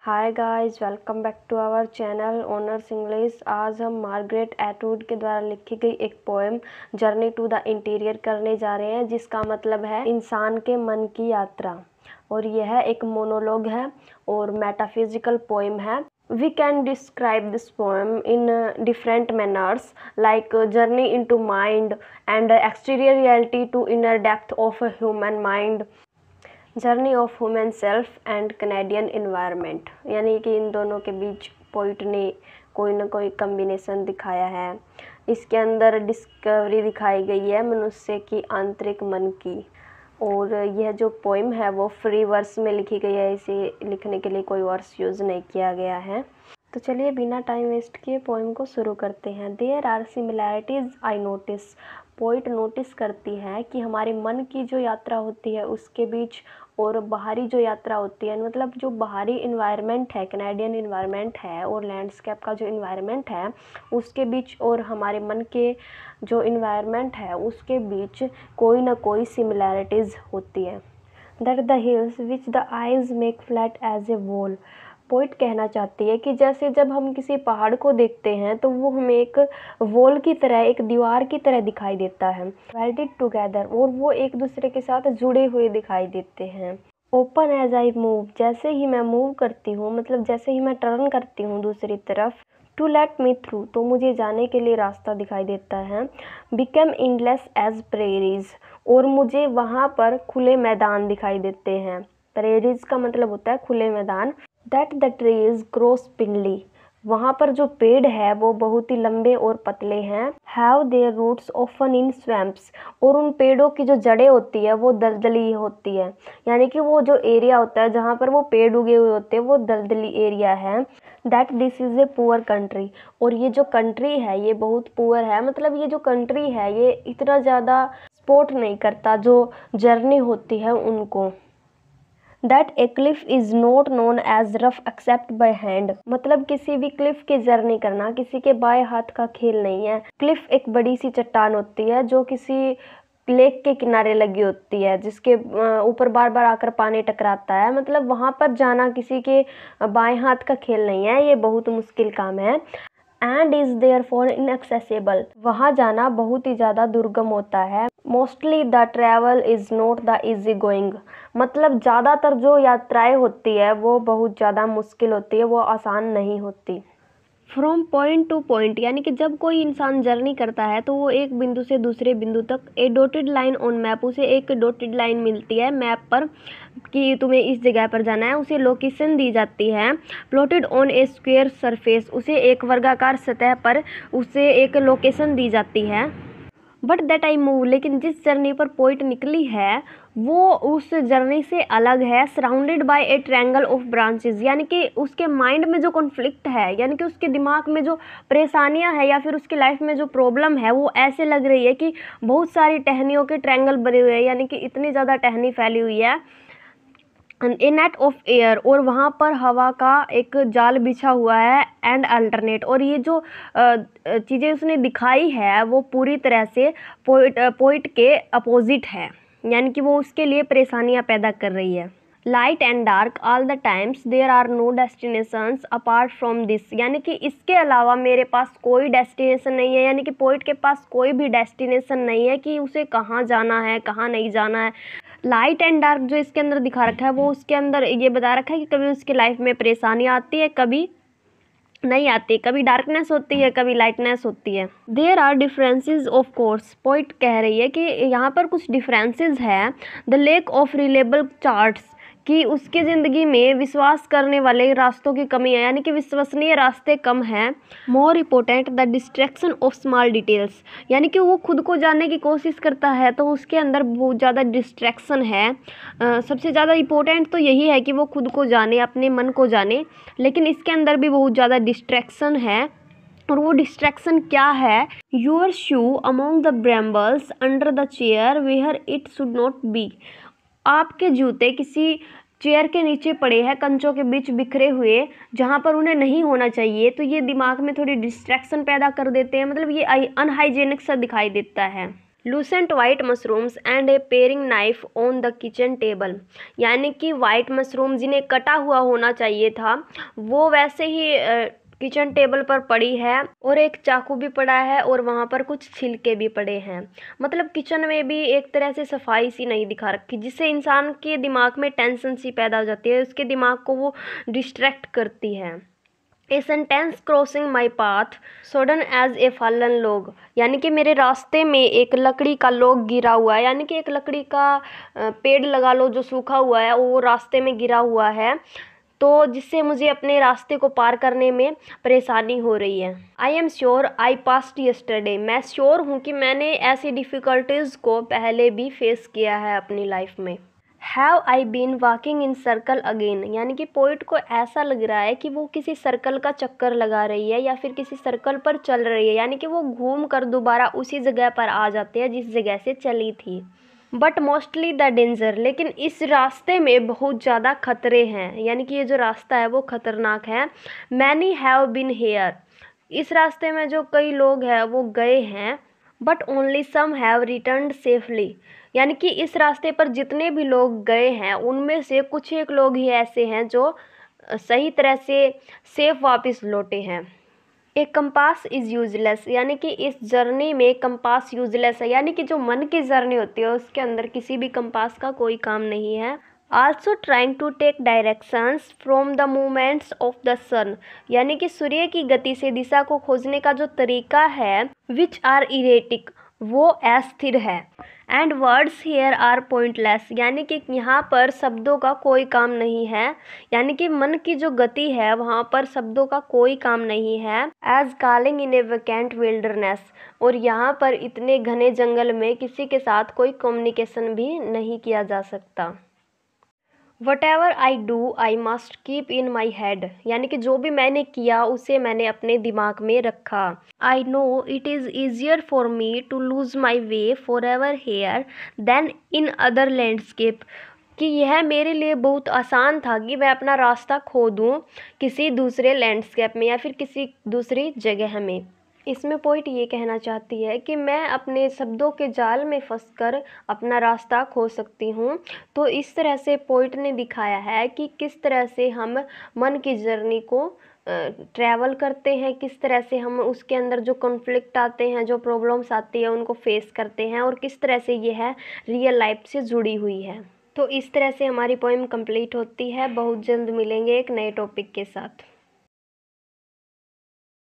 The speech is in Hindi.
Hi guys, welcome back to our channel honours English. आज हम मार्गरेट एटवुड के द्वारा लिखी गई एक poem journey to the interior करने जा रहे हैं, जिसका मतलब है इंसान के मन की यात्रा। और यह एक मोनोलॉग है और मेटाफिजिकल पोएम है। We can describe this poem in different manners, like journey into mind and exterior reality to inner depth of a human mind, journey of human self and Canadian environment. यानी कि इन दोनों के बीच पोइट ने कोई ना कोई कम्बिनेशन दिखाया है। इसके अंदर डिस्कवरी दिखाई गई है मनुष्य की आंतरिक मन की। और यह जो पोइम है वो फ्री वर्स में लिखी गई है, इसे लिखने के लिए कोई वर्स यूज़ नहीं किया गया है। तो चलिए बिना टाइम वेस्ट किए पोइम को शुरू करते हैं। There are similarities I notice. Poet notice करती है कि हमारे मन की जो यात्रा होती है उसके बीच और बाहरी जो यात्रा होती है, मतलब जो बाहरी इन्वायरमेंट है, कैनेडियन इन्वायरमेंट है और लैंडस्केप का जो इन्वायरमेंट है उसके बीच और हमारे मन के जो इन्वायरमेंट है उसके बीच कोई ना कोई सिमिलैरिटीज़ होती है। That the hills which the eyes make flat as a wall. Poet कहना चाहती है कि जैसे जब हम किसी पहाड़ को देखते हैं तो वो हमें एक वॉल की तरह, एक दीवार की तरह दिखाई देता है, वेल्डेड टुगेदर, और वो एक दूसरे के साथ जुड़े हुए दिखाई देते हैं। ओपन एज आई मूव, जैसे ही मैं मूव करती हूँ, मतलब जैसे ही मैं टर्न करती हूँ दूसरी तरफ, टू लेट मी थ्रू, तो मुझे जाने के लिए रास्ता दिखाई देता है। बिकम एंडलेस एज प्रेरीज, और मुझे वहाँ पर खुले मैदान दिखाई देते हैं। प्रेरीज का मतलब होता है खुले मैदान। दैट द ट्रीज ग्रो स्पिनली, वहाँ पर जो पेड़ है वो बहुत ही लंबे और पतले हैं। Have their roots often in swamps, और उन पेड़ों की जो जड़ें होती है वो दलदली होती है। यानी कि वो जो एरिया होता है जहाँ पर वो पेड़ उगे हुए होते हैं वो दलदली एरिया है। That this is a poor country, और ये जो कंट्री है ये बहुत पुअर है, मतलब ये जो कंट्री है ये इतना ज़्यादा सपोर्ट नहीं करता जो जर्नी होती है उनको। That a cliff is not known as rough except by hand, मतलब किसी भी क्लिफ की जर्नी करना किसी के बाएं हाथ का खेल नहीं है। क्लिफ एक बड़ी सी चट्टान होती है जो किसी लेक के किनारे लगी होती है, जिसके ऊपर बार बार आकर पानी टकराता है, मतलब वहाँ पर जाना किसी के बाएं हाथ का खेल नहीं है, ये बहुत मुश्किल काम है। And is there for inaccessible, वहाँ जाना बहुत ही ज़्यादा दुर्गम होता है। Mostly the travel is not the easy going, मतलब ज़्यादातर जो यात्राएं होती है वो बहुत ज़्यादा मुश्किल होती है, वो आसान नहीं होती। फ्रॉम पॉइंट टू पॉइंट, यानी कि जब कोई इंसान जर्नी करता है तो वो एक बिंदु से दूसरे बिंदु तक, ए डॉटेड लाइन ऑन मैप, उसे एक डॉटेड लाइन मिलती है मैप पर कि तुम्हें इस जगह पर जाना है, उसे लोकेशन दी जाती है। Plotted on A square surface, उसे एक वर्गाकार सतह पर उसे एक लोकेशन दी जाती है। बट दैट आई मूव, लेकिन जिस जर्नी पर पोइट निकली है वो उस जर्नी से अलग है। Surrounded by A triangle of branches, यानी कि उसके माइंड में जो कॉन्फ्लिक्ट है, यानी कि उसके दिमाग में जो परेशानियां है या फिर उसकी लाइफ में जो प्रॉब्लम है वो ऐसे लग रही है कि बहुत सारी टहनियों के ट्रायंगल बने हुए हैं, यानी कि इतनी ज़्यादा टहनी फैली हुई है। ए नेट ऑफ एयर, और वहाँ पर हवा का एक जाल बिछा हुआ है। एंड अल्टरनेट, और ये जो चीज़ें उसने दिखाई है वो पूरी तरह से पोइट के अपोजिट है, यानी कि वो उसके लिए परेशानियाँ पैदा कर रही है। Light and dark all the times, there are no destinations apart from this, यानी कि इसके अलावा मेरे पास कोई डेस्टिनेशन नहीं है, यानी कि पोइट के पास कोई भी डेस्टिनेशन नहीं है कि उसे कहाँ जाना है कहाँ नहीं जाना है। लाइट एंड डार्क जो इसके अंदर दिखा रखा है वो उसके अंदर ये बता रखा है कि कभी उसकी लाइफ में परेशानियाँ आती है, कभी नहीं आती, कभी डार्कनेस होती है, कभी लाइटनेस होती है। There are differences of course, poet कह रही है कि यहाँ पर कुछ डिफरेंसेस है। The lack of reliable charts, कि उसकी ज़िंदगी में विश्वास करने वाले रास्तों की कमी है, यानी कि विश्वसनीय रास्ते कम हैं। More important the distraction of small details, यानी कि वो खुद को जानने की कोशिश करता है तो उसके अंदर बहुत ज़्यादा डिस्ट्रैक्शन है। सबसे ज़्यादा इम्पोर्टेंट तो यही है कि वो खुद को जाने, अपने मन को जाने, लेकिन इसके अंदर भी बहुत ज़्यादा डिस्ट्रैक्शन है। और वो डिस्ट्रैक्शन क्या है? Your shoe among the brambles under the chair where it should not be, आपके जूते किसी चेयर के नीचे पड़े हैं, कंचों के बीच बिखरे हुए, जहाँ पर उन्हें नहीं होना चाहिए, तो ये दिमाग में थोड़ी डिस्ट्रैक्शन पैदा कर देते हैं, मतलब ये अनहाइजेनिक सा दिखाई देता है। Lucent white mushrooms and A pairing knife on the kitchen table, यानी कि वाइट मशरूम जिन्हें कटा हुआ होना चाहिए था वो वैसे ही किचन टेबल पर पड़ी है, और एक चाकू भी पड़ा है और वहाँ पर कुछ छिलके भी पड़े हैं। मतलब किचन में भी एक तरह से सफाई सी नहीं दिखा रखी, जिससे इंसान के दिमाग में टेंशन सी पैदा हो जाती है, उसके दिमाग को वो डिस्ट्रैक्ट करती है। A sentence crossing my path sudden as a fallen log, यानी कि मेरे रास्ते में एक लकड़ी का लॉग गिरा हुआ है, यानी कि एक लकड़ी का पेड़ लगा लो जो सूखा हुआ है, वो रास्ते में गिरा हुआ है, तो जिससे मुझे अपने रास्ते को पार करने में परेशानी हो रही है। I am sure I passed yesterday, मैं श्योर हूँ कि मैंने ऐसी डिफ़िकल्टीज़ को पहले भी फेस किया है अपनी लाइफ में। Have I been walking in circle again, यानी कि पोइट को ऐसा लग रहा है कि वो किसी सर्कल का चक्कर लगा रही है या फिर किसी सर्कल पर चल रही है, यानी कि वो घूम कर दोबारा उसी जगह पर आ जाते हैं जिस जगह से चली थी। बट मोस्टली द डेंजर, लेकिन इस रास्ते में बहुत ज़्यादा खतरे हैं, यानी कि ये जो रास्ता है वो ख़तरनाक है। मैनी हैव बीन हेयर, इस रास्ते में जो कई लोग हैं वो गए हैं, but only some have returned safely, यानी कि इस रास्ते पर जितने भी लोग गए हैं उनमें से कुछ एक लोग ही ऐसे हैं जो सही तरह से सेफ वापस लौटे हैं। एक कंपास इज़ यूजलेस, यानी कि इस जर्नी में कंपास यूजलेस है, यानी कि जो मन की जर्नी होती है उसके अंदर किसी भी कंपास का कोई काम नहीं है। Also trying to take directions from the movements of the sun, यानी कि सूर्य की गति से दिशा को खोजने का जो तरीका है विच आर इरेटिक, वो अस्थिर है। And words here are pointless, यानी कि यहाँ पर शब्दों का कोई काम नहीं है, यानी कि मन की जो गति है वहाँ पर शब्दों का कोई काम नहीं है। As calling in a vacant wilderness, और यहाँ पर इतने घने जंगल में किसी के साथ कोई कम्युनिकेशन भी नहीं किया जा सकता। Whatever I do I must keep in my head, यानी कि जो भी मैंने किया उसे मैंने अपने दिमाग में रखा। I know it is easier for me to lose my way forever here than in other landscape, कि यह मेरे लिए बहुत आसान था कि मैं अपना रास्ता खो दूँ किसी दूसरे लैंडस्केप में या फिर किसी दूसरी जगह में। इसमें पोइट ये कहना चाहती है कि मैं अपने शब्दों के जाल में फंसकर अपना रास्ता खो सकती हूँ। तो इस तरह से पोइट ने दिखाया है कि किस तरह से हम मन की जर्नी को ट्रैवल करते हैं, किस तरह से हम उसके अंदर जो कॉन्फ्लिक्ट आते हैं, जो प्रॉब्लम्स आती है उनको फेस करते हैं, और किस तरह से ये है रियल लाइफ से जुड़ी हुई है। तो इस तरह से हमारी पोएम कंप्लीट होती है। बहुत जल्द मिलेंगे एक नए टॉपिक के साथ।